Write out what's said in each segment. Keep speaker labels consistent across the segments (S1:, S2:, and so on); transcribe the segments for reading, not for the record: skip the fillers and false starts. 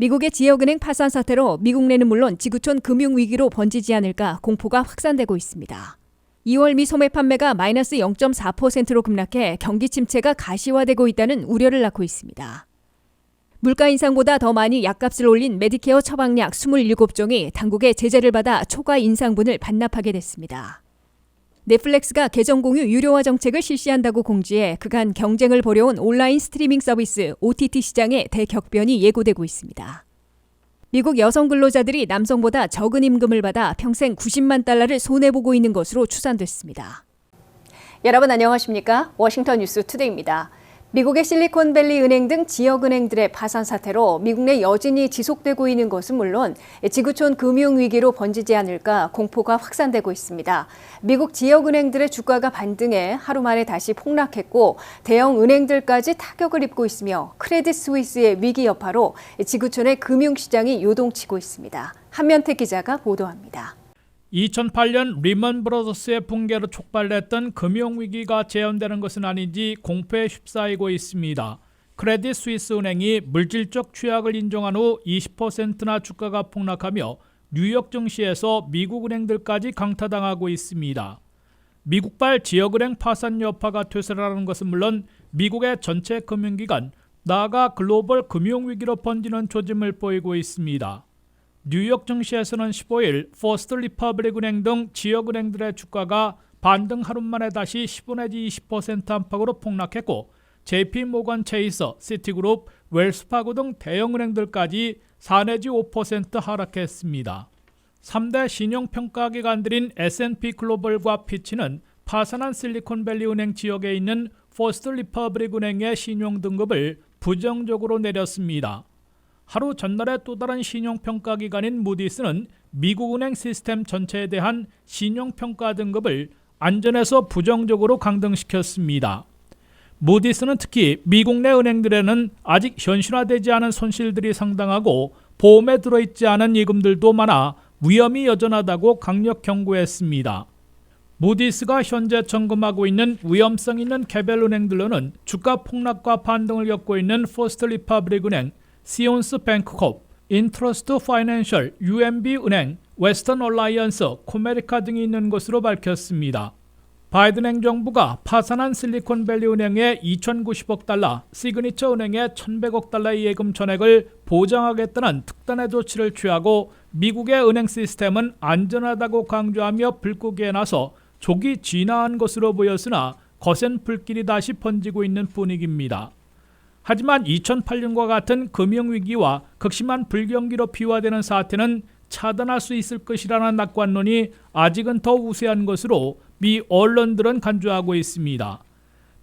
S1: 미국의 지역은행 파산 사태로 미국 내는 물론 지구촌 금융위기로 번지지 않을까 공포가 확산되고 있습니다. 2월 미 소매 판매가 마이너스 0.4%로 급락해 경기 침체가 가시화되고 있다는 우려를 낳고 있습니다. 물가 인상보다 더 많이 약값을 올린 메디케어 처방약 27종이 당국의 제재를 받아 초과 인상분을 반납하게 됐습니다. 넷플릭스가 계정 공유 유료화 정책을 실시한다고 공지해 그간 경쟁을 벌여온 온라인 스트리밍 서비스 OTT 시장에 대격변이 예고되고 있습니다. 미국 여성 근로자들이 남성보다 적은 임금을 받아 평생 90만 달러를 손해보고 있는 것으로 추산됐습니다. 여러분 안녕하십니까? 워싱턴 뉴스 투데이입니다. 미국의 실리콘밸리 은행 등 지역은행들의 파산 사태로 미국 내 여진이 지속되고 있는 것은 물론 지구촌 금융위기로 번지지 않을까 공포가 확산되고 있습니다. 미국 지역은행들의 주가가 반등해 하루 만에 다시 폭락했고 대형 은행들까지 타격을 입고 있으며 크레딧 스위스의 위기 여파로 지구촌의 금융시장이 요동치고 있습니다. 한면태 기자가 보도합니다.
S2: 2008년 리먼 브러더스의 붕괴로 촉발됐던 금융위기가 재현되는 것은 아닌지 공포에 휩싸이고 있습니다. 크레딧 스위스 은행이 물질적 취약을 인정한 후 20%나 주가가 폭락하며 뉴욕 증시에서 미국 은행들까지 강타당하고 있습니다. 미국발 지역은행 파산 여파가 퇴설하는 것은 물론 미국의 전체 금융기관, 나아가 글로벌 금융위기로 번지는 조짐을 보이고 있습니다. 뉴욕 증시에서는 15일 퍼스트 리퍼블릭 은행 등 지역은행들의 주가가 반등 하루 만에 다시 15 내지 20% 안팎으로 폭락했고 JP 모건 체이스, 시티그룹, 웰스파고 등 대형은행들까지 4 내지 5% 하락했습니다. 3대 신용평가기관들인 S&P 글로벌과 피치는 파산한 실리콘밸리 은행 지역에 있는 퍼스트 리퍼블릭 은행의 신용등급을 부정적으로 내렸습니다. 하루 전날에 또 다른 신용평가기관인 무디스는 미국 은행 시스템 전체에 대한 신용평가 등급을 안전에서 부정적으로 강등시켰습니다. 무디스는 특히 미국 내 은행들에는 아직 현실화되지 않은 손실들이 상당하고 보험에 들어있지 않은 예금들도 많아 위험이 여전하다고 강력 경고했습니다. 무디스가 현재 점검하고 있는 위험성 있는 개별 은행들로는 주가 폭락과 반등을 겪고 있는 퍼스트 리퍼블릭 은행, 시온스 뱅크콥, 인트러스트 파이낸셜, UMB 은행, 웨스턴 얼라이언스, 코메리카 등이 있는 것으로 밝혔습니다. 바이든 행정부가 파산한 실리콘밸리 은행의 2,090억 달러, 시그니처 은행의 1,100억 달러의 예금 전액을 보장하겠다는 특단의 조치를 취하고 미국의 은행 시스템은 안전하다고 강조하며 불고기에 나서 족이 진화한 것으로 보였으나 거센 불길이 다시 번지고 있는 분위기입니다. 하지만 2008년과 같은 금융위기와 극심한 불경기로 비화되는 사태는 차단할 수 있을 것이라는 낙관론이 아직은 더 우세한 것으로 미 언론들은 간주하고 있습니다.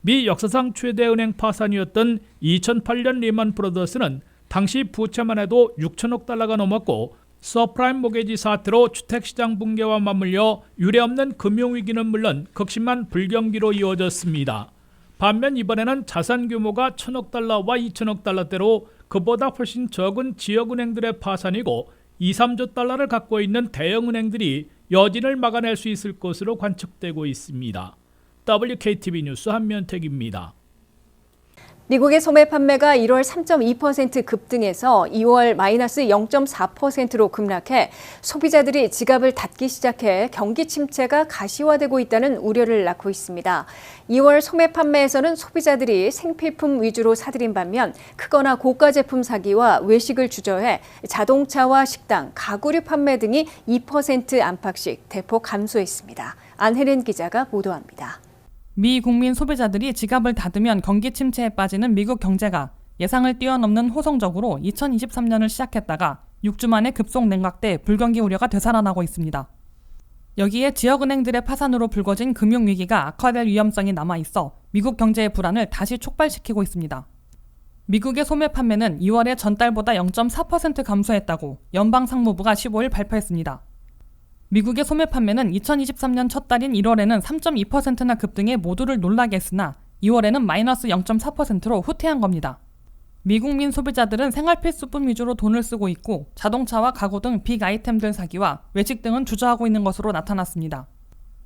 S2: 미 역사상 최대 은행 파산이었던 2008년 리먼 브러더스는 당시 부채만 해도 6천억 달러가 넘었고 서프라임 모게지 사태로 주택시장 붕괴와 맞물려 유례없는 금융위기는 물론 극심한 불경기로 이어졌습니다. 반면 이번에는 자산 규모가 1,000억 달러와 2천억 달러대로 그보다 훨씬 적은 지역은행들의 파산이고 2, 3조 달러를 갖고 있는 대형은행들이 여진을 막아낼 수 있을 것으로 관측되고 있습니다. WKTV 뉴스 한면택입니다.
S1: 미국의 소매 판매가 1월 3.2% 급등해서 2월 마이너스 0.4%로 급락해 소비자들이 지갑을 닫기 시작해 경기 침체가 가시화되고 있다는 우려를 낳고 있습니다. 2월 소매 판매에서는 소비자들이 생필품 위주로 사들인 반면 크거나 고가 제품 사기와 외식을 주저해 자동차와 식당, 가구류 판매 등이 2% 안팎씩 대폭 감소했습니다. 안혜린 기자가 보도합니다.
S3: 미 국민 소비자들이 지갑을 닫으면 경기 침체에 빠지는 미국 경제가 예상을 뛰어넘는 호성적으로 2023년을 시작했다가 6주 만에 급속 냉각돼 불경기 우려가 되살아나고 있습니다. 여기에 지역은행들의 파산으로 불거진 금융위기가 악화될 위험성이 남아있어 미국 경제의 불안을 다시 촉발시키고 있습니다. 미국의 소매 판매는 2월에 전달보다 0.4% 감소했다고 연방상무부가 15일 발표했습니다. 미국의 소매 판매는 2023년 첫 달인 1월에는 3.2%나 급등해 모두를 놀라게 했으나 2월에는 마이너스 0.4%로 후퇴한 겁니다. 미국민 소비자들은 생활 필수품 위주로 돈을 쓰고 있고 자동차와 가구 등 빅 아이템들 사기와 외식 등은 주저하고 있는 것으로 나타났습니다.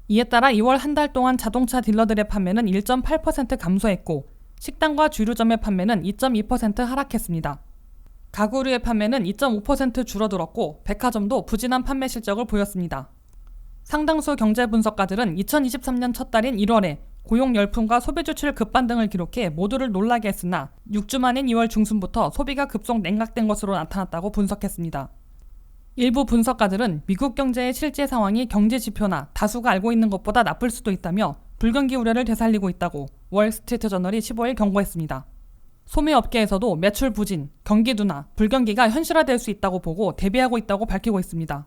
S3: 이에 따라 2월 한 달 동안 자동차 딜러들의 판매는 1.8% 감소했고 식당과 주류점의 판매는 2.2% 하락했습니다. 가구류의 판매는 2.5% 줄어들었고 백화점도 부진한 판매 실적을 보였습니다. 상당수 경제 분석가들은 2023년 첫 달인 1월에 고용 열풍과 소비 지출 급반등을 기록해 모두를 놀라게 했으나 6주 만인 2월 중순부터 소비가 급속 냉각된 것으로 나타났다고 분석했습니다. 일부 분석가들은 미국 경제의 실제 상황이 경제 지표나 다수가 알고 있는 것보다 나쁠 수도 있다며 불경기 우려를 되살리고 있다고 월스트리트 저널이 15일 경고했습니다. 소매업계에서도 매출 부진, 경기 둔화, 불경기가 현실화될 수 있다고 보고 대비하고 있다고 밝히고 있습니다.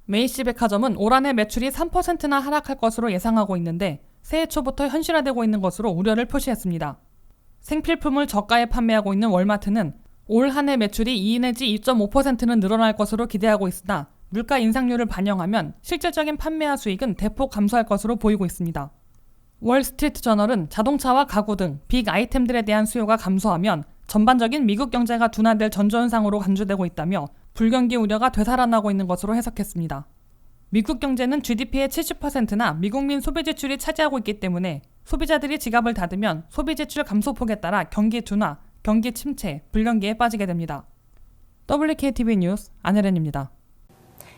S3: 메이시 백화점은 올 한해 매출이 3%나 하락할 것으로 예상하고 있는데 새해 초부터 현실화되고 있는 것으로 우려를 표시했습니다. 생필품을 저가에 판매하고 있는 월마트는 올 한해 매출이 2 내지 2.5%는 늘어날 것으로 기대하고 있으나 물가 인상률을 반영하면 실질적인 판매화 수익은 대폭 감소할 것으로 보이고 있습니다. 월스트리트 저널은 자동차와 가구 등 빅 아이템들에 대한 수요가 감소하면 전반적인 미국 경제가 둔화될 전조현상으로 간주되고 있다며 불경기 우려가 되살아나고 있는 것으로 해석했습니다. 미국 경제는 GDP의 70%나 미국민 소비 지출이 차지하고 있기 때문에 소비자들이 지갑을 닫으면 소비 지출 감소폭에 따라 경기 둔화, 경기 침체, 불경기에 빠지게 됩니다. WKTV 뉴스 안혜련입니다.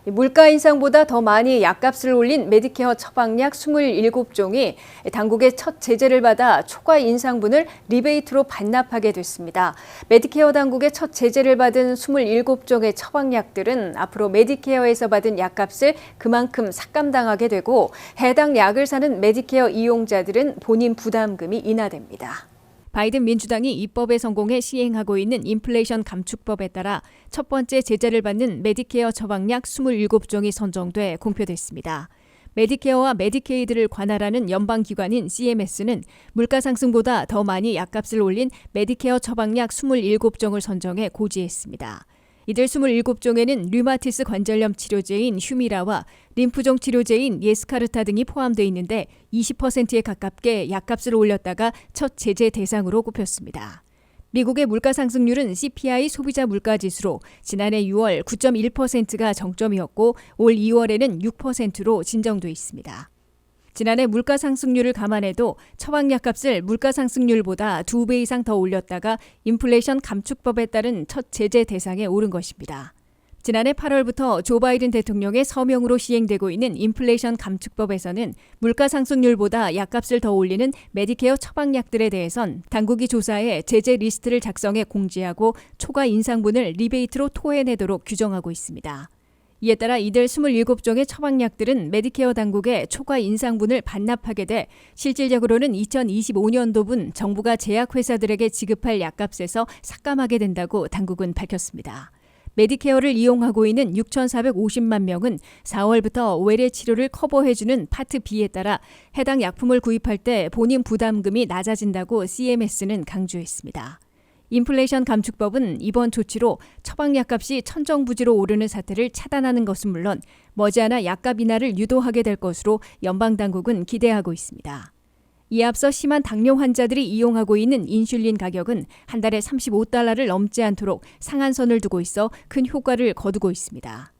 S1: 물가 인상보다 더 많이 약값을 올린 메디케어 처방약 27종이 당국의 첫 제재를 받아 초과 인상분을 리베이트로 반납하게 됐습니다. 메디케어 당국의 첫 제재를 받은 27종의 처방약들은 앞으로 메디케어에서 받은 약값을 그만큼 삭감당하게 되고 해당 약을 사는 메디케어 이용자들은 본인 부담금이 인하됩니다. 바이든 민주당이 입법에 성공해 시행하고 있는 인플레이션 감축법에 따라 첫 번째 제재를 받는 메디케어 처방약 27종이 선정돼 공표됐습니다. 메디케어와 메디케이드를 관할하는 연방기관인 CMS는 물가 상승보다 더 많이 약값을 올린 메디케어 처방약 27종을 선정해 고지했습니다. 이들 27종에는 류마티스 관절염 치료제인 휴미라와 림프종 치료제인 예스카르타 등이 포함되어 있는데 20%에 가깝게 약값을 올렸다가 첫 제재 대상으로 꼽혔습니다. 미국의 물가 상승률은 CPI 소비자 물가지수로 지난해 6월 9.1%가 정점이었고 올 2월에는 6%로 진정돼 있습니다. 지난해 물가 상승률을 감안해도 처방약값을 물가 상승률보다 2배 이상 더 올렸다가 인플레이션 감축법에 따른 첫 제재 대상에 오른 것입니다. 지난해 8월부터 조 바이든 대통령의 서명으로 시행되고 있는 인플레이션 감축법에서는 물가 상승률보다 약값을 더 올리는 메디케어 처방약들에 대해선 당국이 조사해 제재 리스트를 작성해 공지하고 초과 인상분을 리베이트로 토해내도록 규정하고 있습니다. 이에 따라 이들 27종의 처방약들은 메디케어 당국에 초과 인상분을 반납하게 돼 실질적으로는 2025년도분 정부가 제약회사들에게 지급할 약값에서 삭감하게 된다고 당국은 밝혔습니다. 메디케어를 이용하고 있는 6,450만 명은 4월부터 외래 치료를 커버해주는 파트 B에 따라 해당 약품을 구입할 때 본인 부담금이 낮아진다고 CMS는 강조했습니다. 인플레이션 감축법은 이번 조치로 처방약값이 천정부지로 오르는 사태를 차단하는 것은 물론 머지않아 약값 인하를 유도하게 될 것으로 연방당국은 기대하고 있습니다. 이에 앞서 심한 당뇨 환자들이 이용하고 있는 인슐린 가격은 한 달에 $35를 넘지 않도록 상한선을 두고 있어 큰 효과를 거두고 있습니다.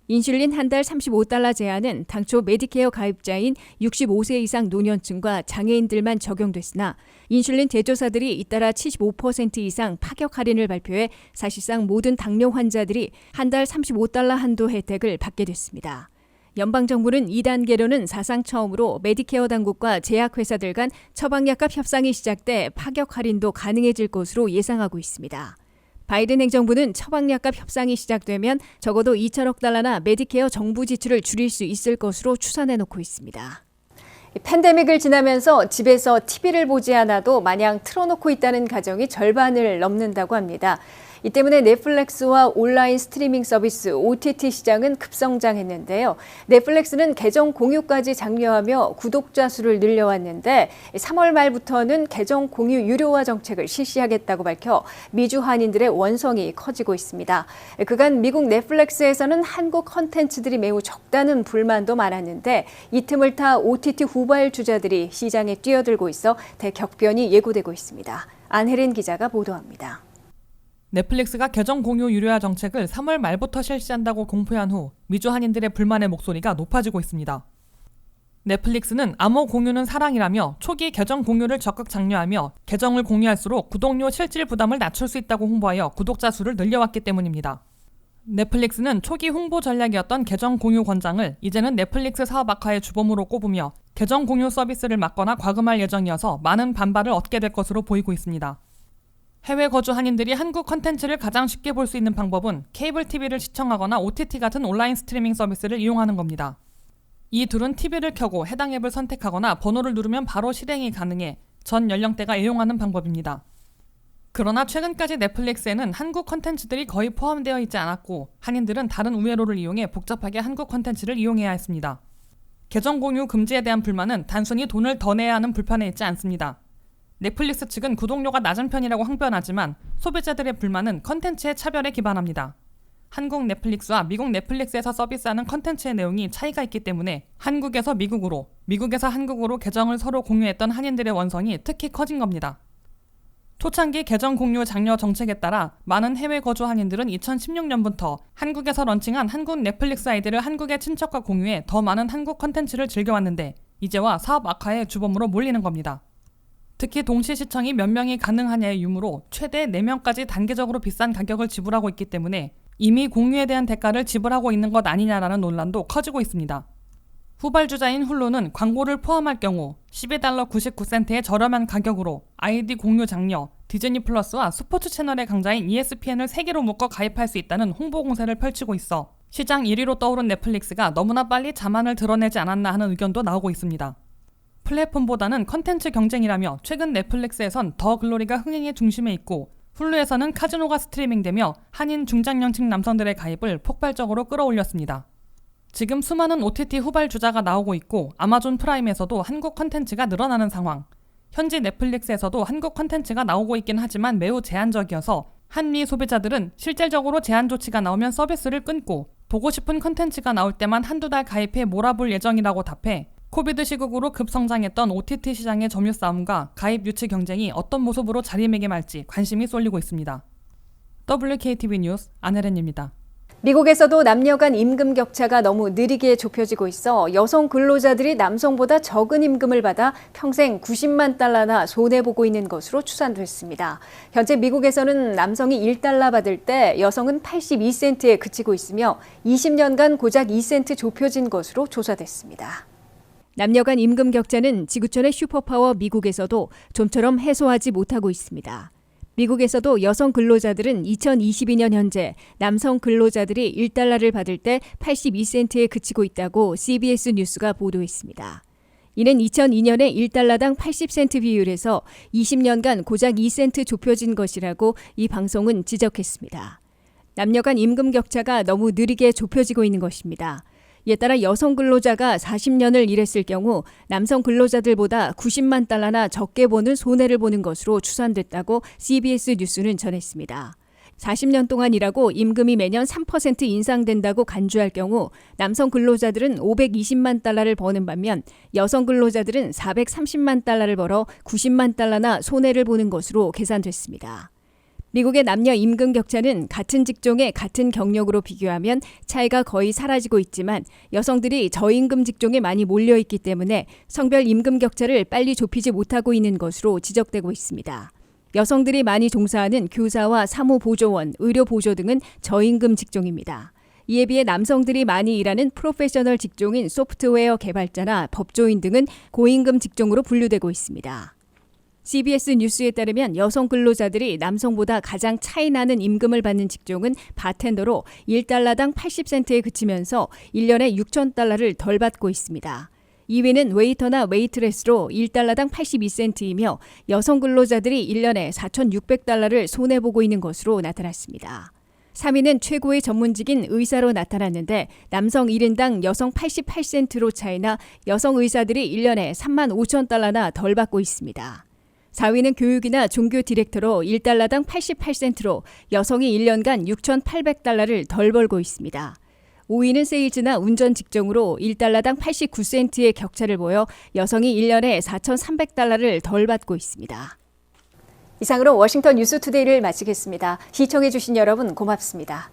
S1: 인슐린 한 달 $35 제한은 당초 메디케어 가입자인 65세 이상 노년층과 장애인들만 적용됐으나 인슐린 제조사들이 잇따라 75% 이상 파격 할인을 발표해 사실상 모든 당뇨 환자들이 한 달 $35 한도 혜택을 받게 됐습니다. 연방정부는 2단계로는 사상 처음으로 메디케어 당국과 제약회사들 간 처방약값 협상이 시작돼 파격 할인도 가능해질 것으로 예상하고 있습니다. 바이든 행정부는 처방약값 협상이 시작되면 적어도 $2천억 달러나 메디케어 정부 지출을 줄일 수 있을 것으로 추산해놓고 있습니다. 팬데믹을 지나면서 집에서 TV를 보지 않아도 마냥 틀어놓고 있다는 가정이 절반을 넘는다고 합니다. 이 때문에 넷플릭스와 온라인 스트리밍 서비스 OTT 시장은 급성장했는데요. 넷플릭스는 계정 공유까지 장려하며 구독자 수를 늘려왔는데 3월 말부터는 계정 공유 유료화 정책을 실시하겠다고 밝혀 미주 한인들의 원성이 커지고 있습니다. 그간 미국 넷플릭스에서는 한국 콘텐츠들이 매우 적다는 불만도 많았는데 이 틈을 타 OTT 후발 주자들이 시장에 뛰어들고 있어 대격변이 예고되고 있습니다. 안혜린 기자가 보도합니다.
S3: 넷플릭스가 계정 공유 유료화 정책을 3월 말부터 실시한다고 공표한 후 미주 한인들의 불만의 목소리가 높아지고 있습니다. 넷플릭스는 암호 공유는 사랑이라며 초기 계정 공유를 적극 장려하며 계정을 공유할수록 구독료 실질 부담을 낮출 수 있다고 홍보하여 구독자 수를 늘려왔기 때문입니다. 넷플릭스는 초기 홍보 전략이었던 계정 공유 권장을 이제는 넷플릭스 사업 악화의 주범으로 꼽으며 계정 공유 서비스를 막거나 과금할 예정이어서 많은 반발을 얻게 될 것으로 보이고 있습니다. 해외 거주 한인들이 한국 컨텐츠를 가장 쉽게 볼 수 있는 방법은 케이블 TV를 시청하거나 OTT 같은 온라인 스트리밍 서비스를 이용하는 겁니다. 이 둘은 TV를 켜고 해당 앱을 선택하거나 번호를 누르면 바로 실행이 가능해 전 연령대가 애용하는 방법입니다. 그러나 최근까지 넷플릭스에는 한국 컨텐츠들이 거의 포함되어 있지 않았고 한인들은 다른 우회로를 이용해 복잡하게 한국 컨텐츠를 이용해야 했습니다. 계정 공유 금지에 대한 불만은 단순히 돈을 더 내야 하는 불편에 있지 않습니다. 넷플릭스 측은 구독료가 낮은 편이라고 항변하지만 소비자들의 불만은 컨텐츠의 차별에 기반합니다. 한국 넷플릭스와 미국 넷플릭스에서 서비스하는 컨텐츠의 내용이 차이가 있기 때문에 한국에서 미국으로, 미국에서 한국으로 계정을 서로 공유했던 한인들의 원성이 특히 커진 겁니다. 초창기 계정 공유 장려 정책에 따라 많은 해외 거주 한인들은 2016년부터 한국에서 런칭한 한국 넷플릭스 아이디를 한국의 친척과 공유해 더 많은 한국 컨텐츠를 즐겨왔는데 이제와 사업 악화의 주범으로 몰리는 겁니다. 특히 동시 시청이 몇 명이 가능하냐의 유무로 최대 4명까지 단계적으로 비싼 가격을 지불하고 있기 때문에 이미 공유에 대한 대가를 지불하고 있는 것 아니냐라는 논란도 커지고 있습니다. 후발주자인 훌루는 광고를 포함할 경우 $12 99센트의 저렴한 가격으로 아이디 공유 장려, 디즈니 플러스와 스포츠 채널의 강자인 ESPN을 3개로 묶어 가입할 수 있다는 홍보 공세를 펼치고 있어 시장 1위로 떠오른 넷플릭스가 너무나 빨리 자만을 드러내지 않았나 하는 의견도 나오고 있습니다. 플랫폼보다는 컨텐츠 경쟁이라며 최근 넷플릭스에선 더 글로리가 흥행의 중심에 있고 훌루에서는 카지노가 스트리밍되며 한인 중장년층 남성들의 가입을 폭발적으로 끌어올렸습니다. 지금 수많은 OTT 후발주자가 나오고 있고 아마존 프라임에서도 한국 컨텐츠가 늘어나는 상황. 현지 넷플릭스에서도 한국 컨텐츠가 나오고 있긴 하지만 매우 제한적이어서 한미 소비자들은 실질적으로 제한 조치가 나오면 서비스를 끊고 보고 싶은 컨텐츠가 나올 때만 한두 달 가입해 몰아볼 예정이라고 답해 코비드 시국으로 급성장했던 OTT 시장의 점유 싸움과 가입 유치 경쟁이 어떤 모습으로 자리매김할지 관심이 쏠리고 있습니다. WKTV 뉴스 안혜련입니다.
S1: 미국에서도 남녀 간 임금 격차가 너무 느리게 좁혀지고 있어 여성 근로자들이 남성보다 적은 임금을 받아 평생 90만 달러나 손해보고 있는 것으로 추산됐습니다. 현재 미국에서는 남성이 1달러 받을 때 여성은 82센트에 그치고 있으며 20년간 고작 2센트 좁혀진 것으로 조사됐습니다. 남녀 간 임금 격차는 지구촌의 슈퍼파워 미국에서도 좀처럼 해소하지 못하고 있습니다. 미국에서도 여성 근로자들은 2022년 현재 남성 근로자들이 1달러를 받을 때 82센트에 그치고 있다고 CBS 뉴스가 보도했습니다. 이는 2002년에 1달러당 80센트 비율에서 20년간 고작 2센트 좁혀진 것이라고 이 방송은 지적했습니다. 남녀 간 임금 격차가 너무 느리게 좁혀지고 있는 것입니다. 이에 따라 여성 근로자가 40년을 일했을 경우 남성 근로자들보다 90만 달러나 적게 버는 손해를 보는 것으로 추산됐다고 CBS 뉴스는 전했습니다. 40년 동안 일하고 임금이 매년 3% 인상된다고 간주할 경우 남성 근로자들은 520만 달러를 버는 반면 여성 근로자들은 430만 달러를 벌어 90만 달러나 손해를 보는 것으로 계산됐습니다. 미국의 남녀 임금 격차는 같은 직종의 같은 경력으로 비교하면 차이가 거의 사라지고 있지만 여성들이 저임금 직종에 많이 몰려있기 때문에 성별 임금 격차를 빨리 좁히지 못하고 있는 것으로 지적되고 있습니다. 여성들이 많이 종사하는 교사와 사무보조원, 의료보조 등은 저임금 직종입니다. 이에 비해 남성들이 많이 일하는 프로페셔널 직종인 소프트웨어 개발자나 법조인 등은 고임금 직종으로 분류되고 있습니다. CBS 뉴스에 따르면 여성 근로자들이 남성보다 가장 차이나는 임금을 받는 직종은 바텐더로 1달러당 80센트에 그치면서 1년에 6,000달러를 덜 받고 있습니다. 2위는 웨이터나 웨이트레스로 1달러당 82센트이며 여성 근로자들이 1년에 4,600달러를 손해보고 있는 것으로 나타났습니다. 3위는 최고의 전문직인 의사로 나타났는데 남성 1인당 여성 88센트로 차이나 여성 의사들이 1년에 35,000달러나 덜 받고 있습니다. 4위는 교육이나 종교 디렉터로 1달러당 88센트로 여성이 1년간 6,800달러를 덜 벌고 있습니다. 5위는 세일즈나 운전 직종으로 1달러당 89센트의 격차를 보여 여성이 1년에 4,300달러를 덜 받고 있습니다. 이상으로 워싱턴 뉴스투데이를 마치겠습니다. 시청해주신 여러분 고맙습니다.